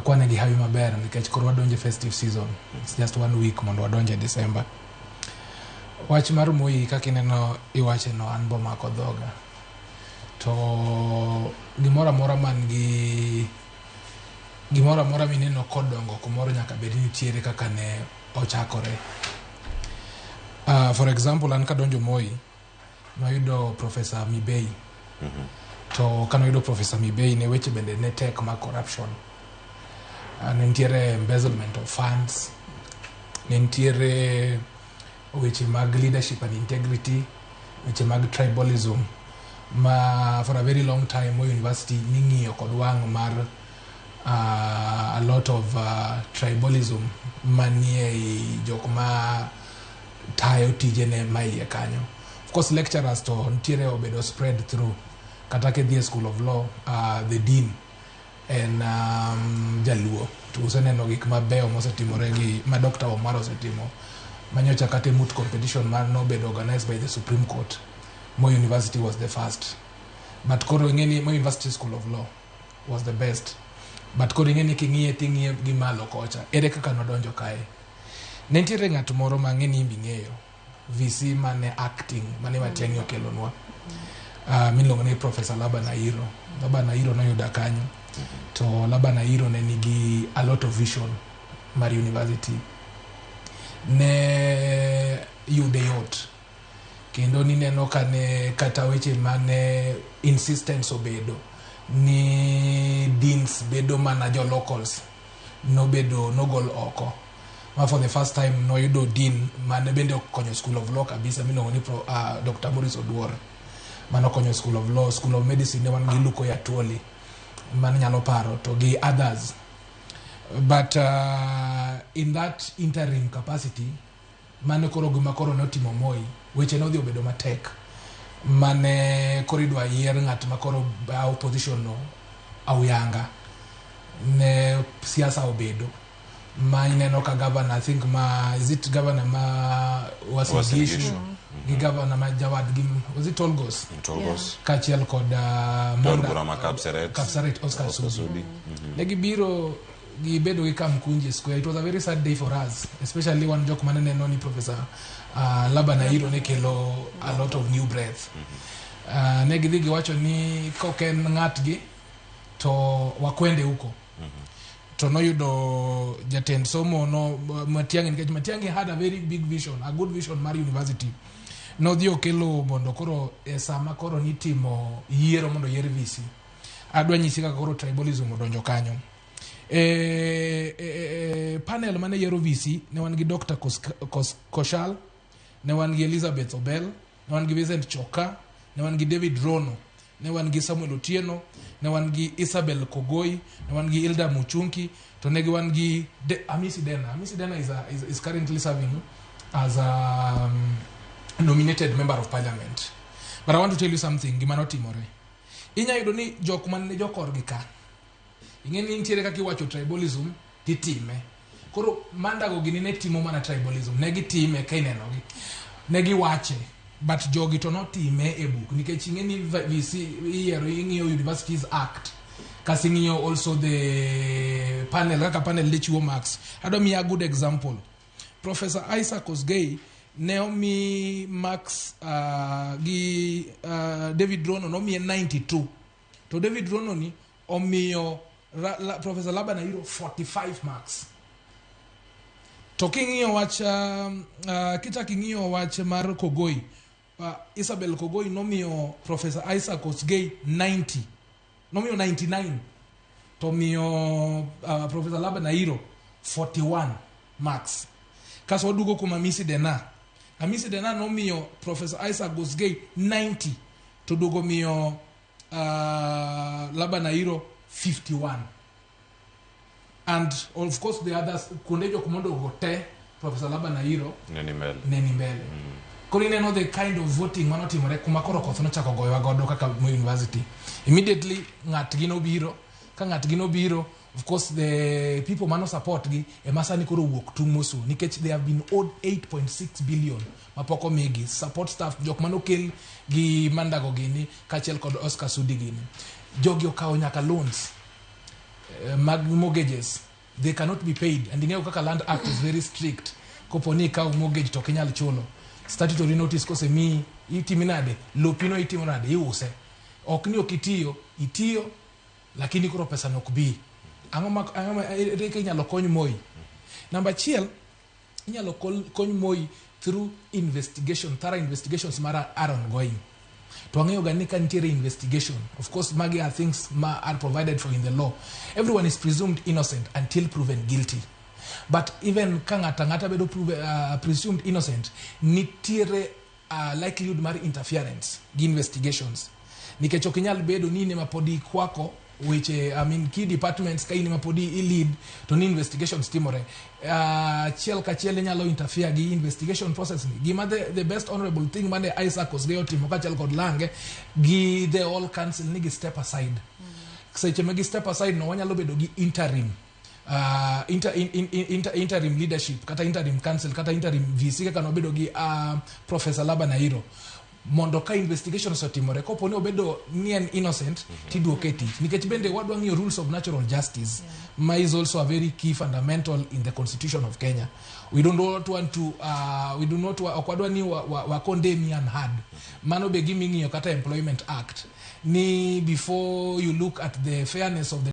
akwane gi hawi maber nikech koro wadonje festive season. It's just 1 week mondo wadonje December. Wach mar Moi kaka ineno iwache no an bo mako dhoga. To gimora mora mineno kodongo kumoro nyaka bed nitiere kaka ne ochakore. For example, an kadonjo Moi noyudo Professor Mibei. To kanoyudo Professor Mibei ne weche bende ne tek ma corruption. Nentiere embezzlement of funds. Nentiere weche mag leadership and integrity. Weche mag tribalism. Ma for a very long time Moi University ning'iyo kod wang' mar a lot of tribalism manie jok ma tayo tijene maiye kanyo. Of course lecturers to ntiere obedo spread through kata ke dhie School of Law, the dean en jaluo to useneno gik mabeyo mosetimore gi ma Dr. Omar osetimo manyocha kata moot competition man nobedo organized by the Supreme Court. Moi University was the first, but koro ngeni Moi University School of Law was the best, but koro ngeni king'iye gi malo kocha ere kaka nodonjo kae. Nentiere ng'at moro mang'eni imbing'eyo VC mane acting mane Matiang'i okelonwa miluongo ni Professor Laban Airo. Laban Airo noyuda kanyo to Laban Airo ne nigi a lot of vision mar university, ne yude yot kendo nineno kane kata weche mane insistence obedo ni deans bedo mana jo locals nogol oko. Ma for the first time noyudo dean mane bende okonyo School of Law kabisa miluongo ni Dr. Morris Oduor. Mano konyo School of Law, School of Medicine ne wan gi Luko Yatuoli man nyalo paro to gi others. But in that interim capacity mane koro gima koro notimo Moi weche nodhi obedo matek mane koro idwa yier ng'at ma koro opposition no auyanga ne siasa obedo ma ineno ka governor, I think is it governor ma Wasigishu gi governor ma Jawadgi, was it Tolgos? Tolgos. Kachiel kod Monda Kapsaret Oscar Sudi. Negi biro gibedo gi Kamkunji Square. It was a very sad day for us, especially one jok mane neno ni Professor Laban Airo ne kelo a lot of new breath. Negi dhigi wacho ni koken ng'atgi to wakwende huko. To noyudo jatend somo no Matiang'i, nikech Matiang'i had a very big vision, a good vision mar university. Nodhi okelo mondo koro sama koro nitimo yiero mondo yier VC. Adwa nyisi kaka koro tribalism odonjo kanyo. Panel mane yiero VC ne wan gi Dr. Koshal, ne wan gi Elizabeth Obel, ne wan gi Vincent Choka, ne wan gi David Rono, ne wan gi Samuel Otieno, ne wan gi Isabel Kogoi, ne wan gi Hilda Muchunki, to ne wan gi Amisi Dena. Amisi Dena is currently serving as a nominated member of parliament. But I want to tell you something, gima notimore. Inya yudo ni jok man jokor gi ka. Ingeni ntiere kaka iwacho tribalism titime. Koro mandago gini ne timo mana tribalism, ne gitime ka ineno gi. Ne giwache, but jogi to notime e book nikech ingeni VC yiero ing'iyo Universities Act. Kasi ng'iyo also the panel, kaka panel le chiwo marks. Adwa miya good example. Professor Isaac Osgei ne omi Max gi David Rono nomiye 92. To David Rono ni omiyo Professor Laban Airo 45 marks. To king'iyo wach kita king'iyo wach mar Kogoi, Isabel Kogoi nomiyo Professor Isaac Osgei 90. Nomiyo 99. To miyo Professor Laban Airo 41 marks. Kaso wadugo kuma Amisi Dena. Amisi Dena nomiyo Professor Isaac Osgei 90. To dugo miyo Laban Airo 51. And of course the others kundejo kumondo gote Professor Laban Airo neni mbele. Koro ineno the kind of voting manotimore kuma koro koth nochako goyowa godo kaka Moi University. Immediately ng'atgi nobiro, ka ng'atgi nobiro, of course the people mano support gi emasani koro wuok tung mosu nikech they have been owed 8.6 billion mapoko migi support staff jok mano kel gi mandago gini kachiel kod Oscar Sudi gini. Jogi okawo nyaka loans mortgages, they cannot be paid. And ing'eyo kaka Land Act is very strict. Koponi ikaw mortgage to kenyal chulo. Statutory notice kose mi itiminade, lopino itimonade, iuse. Okni okitiyo, itiyo, lakini kuro pesa nokbi. Angoma reke inyalo kony Moi. Number chiel, inyalo kony Moi through investigation, thorough investigations are ongoing. To ang'eyo gani ka nitiere investigation. Of course, magi are things are provided for in the law. Everyone is presumed innocent until proven guilty. But even ka ng'ata bedo presumed innocent, nitiere likelihood mar interference gi investigations. Nikech ok inyal bedo ni ne mapodi kwako weche key departments ka in mapodi lead to ni investigations timore. Chiel ka chiel nyalo interfere gi investigation process ni. Gima the best honorable thing mane Isaac Osgeo timo ka chiel kod Lange gi the all council ni gi step aside. Seche megi step aside no wanyalo bedo gi interim interim leadership kata interim council kata interim VC kaka no bedo gi Professor Laba Nairo mondo ka investigations otimore kopo ni obedo ni en innocent tiduoke tich nikech bende wadwa ng'iyo rules of natural justice ma is also a very key fundamental in the constitution of Kenya. We do not want to okwadwa ni wa condemn and hard mano be gimi ng'iyo kata Employment Act ni before you look at the fairness of the